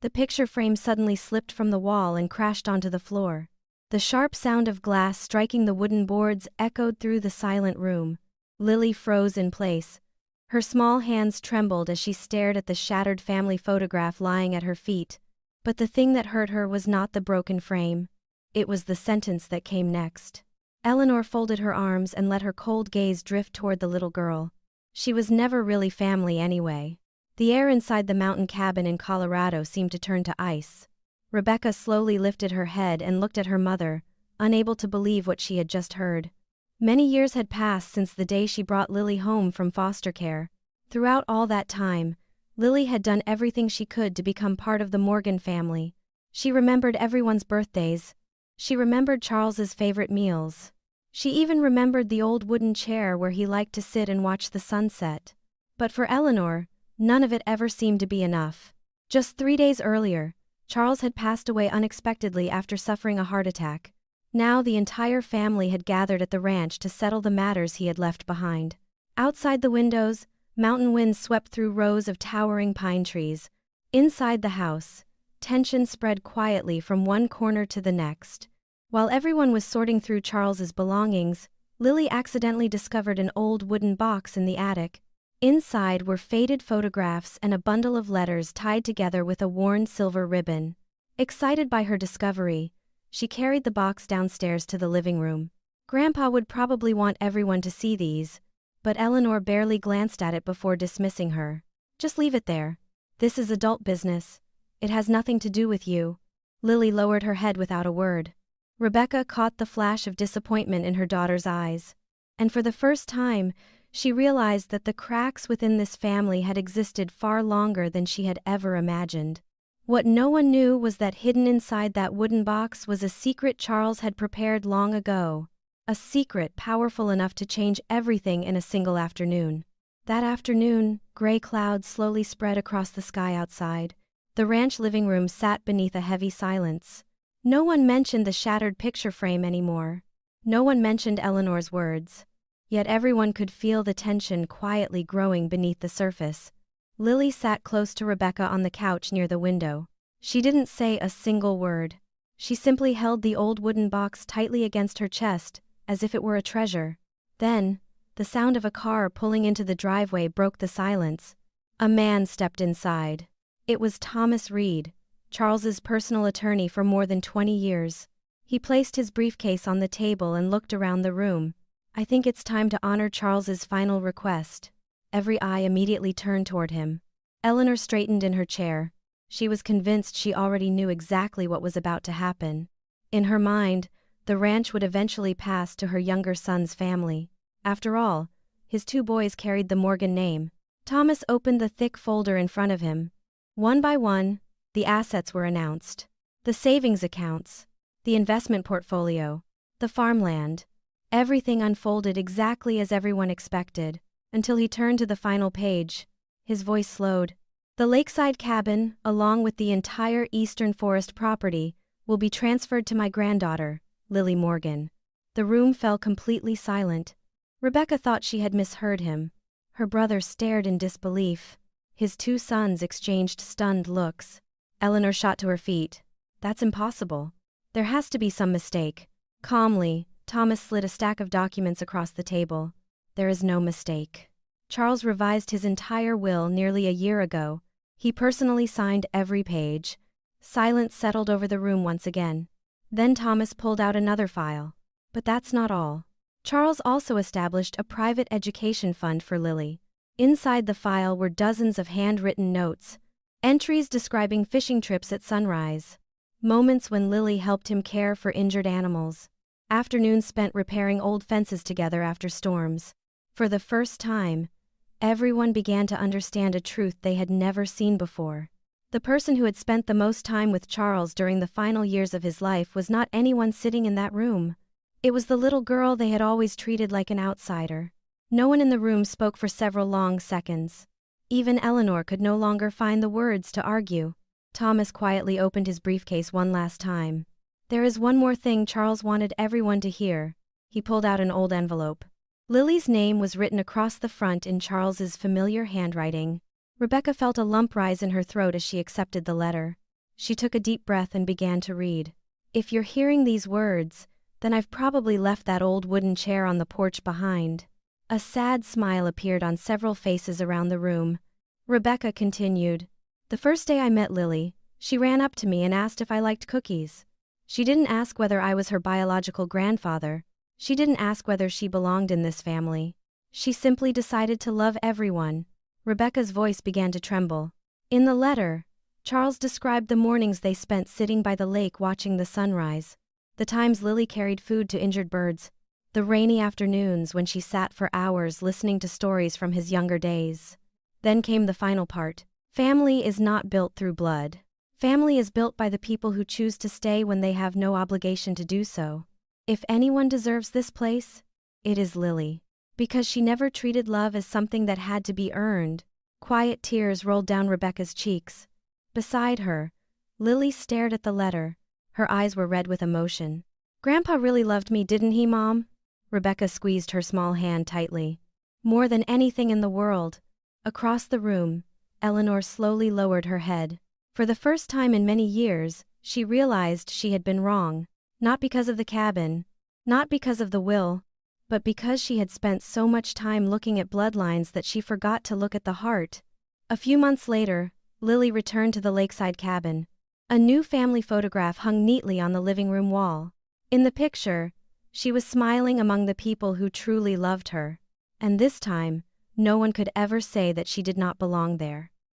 The picture frame suddenly slipped from the wall and crashed onto the floor. The sharp sound of glass striking the wooden boards echoed through the silent room. Lily froze in place. Her small hands trembled as she stared at the shattered family photograph lying at her feet. But the thing that hurt her was not the broken frame. It was the sentence that came next. Eleanor folded her arms and let her cold gaze drift toward the little girl. She was never really family anyway. The air inside the mountain cabin in Colorado seemed to turn to ice. Rebecca slowly lifted her head and looked at her mother, unable to believe what she had just heard. Many years had passed since the day she brought Lily home from foster care. Throughout all that time, Lily had done everything she could to become part of the Morgan family. She remembered everyone's birthdays. She remembered Charles's favorite meals. She even remembered the old wooden chair where he liked to sit and watch the sunset. But for Eleanor, none of it ever seemed to be enough. Just 3 days earlier, Charles had passed away unexpectedly after suffering a heart attack. Now the entire family had gathered at the ranch to settle the matters he had left behind. Outside the windows, mountain winds swept through rows of towering pine trees. Inside the house, tension spread quietly from one corner to the next. While everyone was sorting through Charles's belongings, Lily accidentally discovered an old wooden box in the attic. Inside were faded photographs and a bundle of letters tied together with a worn silver ribbon. Excited by her discovery, she carried the box downstairs to the living room. Grandpa would probably want everyone to see these, but Eleanor barely glanced at it before dismissing her. Just leave it there. This is adult business. It has nothing to do with you. Lily lowered her head without a word. Rebecca caught the flash of disappointment in her daughter's eyes. And for the first time, she realized that the cracks within this family had existed far longer than she had ever imagined. What no one knew was that hidden inside that wooden box was a secret Charles had prepared long ago. A secret powerful enough to change everything in a single afternoon. That afternoon, gray clouds slowly spread across the sky outside. The ranch living room sat beneath a heavy silence. No one mentioned the shattered picture frame anymore. No one mentioned Eleanor's words. Yet everyone could feel the tension quietly growing beneath the surface. Lily sat close to Rebecca on the couch near the window. She didn't say a single word. She simply held the old wooden box tightly against her chest, as if it were a treasure. Then, the sound of a car pulling into the driveway broke the silence. A man stepped inside. It was Thomas Reed, Charles's personal attorney for more than 20 years. He placed his briefcase on the table and looked around the room. I think it's time to honor Charles's final request. Every eye immediately turned toward him. Eleanor straightened in her chair. She was convinced she already knew exactly what was about to happen. In her mind, the ranch would eventually pass to her younger son's family. After all, his 2 boys carried the Morgan name. Thomas opened the thick folder in front of him. One by one, the assets were announced. The savings accounts, the investment portfolio, the farmland. Everything unfolded exactly as everyone expected, until he turned to the final page. His voice slowed. The lakeside cabin, along with the entire Eastern Forest property, will be transferred to my granddaughter, Lily Morgan. The room fell completely silent. Rebecca thought she had misheard him. Her brother stared in disbelief. His 2 sons exchanged stunned looks. Eleanor shot to her feet. That's impossible. There has to be some mistake. Calmly, Thomas slid a stack of documents across the table. There is no mistake. Charles revised his entire will nearly a year ago. He personally signed every page. Silence settled over the room once again. Then Thomas pulled out another file. But that's not all. Charles also established a private education fund for Lily. Inside the file were dozens of handwritten notes, entries describing fishing trips at sunrise, moments when Lily helped him care for injured animals, afternoons spent repairing old fences together after storms. For the first time, everyone began to understand a truth they had never seen before. The person who had spent the most time with Charles during the final years of his life was not anyone sitting in that room. It was the little girl they had always treated like an outsider. No one in the room spoke for several long seconds. Even Eleanor could no longer find the words to argue. Thomas quietly opened his briefcase one last time. There is one more thing Charles wanted everyone to hear. He pulled out an old envelope. Lily's name was written across the front in Charles's familiar handwriting. Rebecca felt a lump rise in her throat as she accepted the letter. She took a deep breath and began to read. If you're hearing these words, then I've probably left that old wooden chair on the porch behind. A sad smile appeared on several faces around the room. Rebecca continued. The first day I met Lily, she ran up to me and asked if I liked cookies. She didn't ask whether I was her biological grandfather. She didn't ask whether she belonged in this family. She simply decided to love everyone. Rebecca's voice began to tremble. In the letter, Charles described the mornings they spent sitting by the lake watching the sunrise, the times Lily carried food to injured birds, the rainy afternoons when she sat for hours listening to stories from his younger days. Then came the final part. Family is not built through blood. Family is built by the people who choose to stay when they have no obligation to do so. If anyone deserves this place, it is Lily. Because she never treated love as something that had to be earned. Quiet tears rolled down Rebecca's cheeks. Beside her, Lily stared at the letter. Her eyes were red with emotion. Grandpa really loved me, didn't he, Mom? Rebecca squeezed her small hand tightly. More than anything in the world. Across the room, Eleanor slowly lowered her head. For the first time in many years, she realized she had been wrong. Not because of the cabin, not because of the will, but because she had spent so much time looking at bloodlines that she forgot to look at the heart. A few months later, Lily returned to the lakeside cabin. A new family photograph hung neatly on the living room wall. In the picture, she was smiling among the people who truly loved her. And this time, no one could ever say that she did not belong there.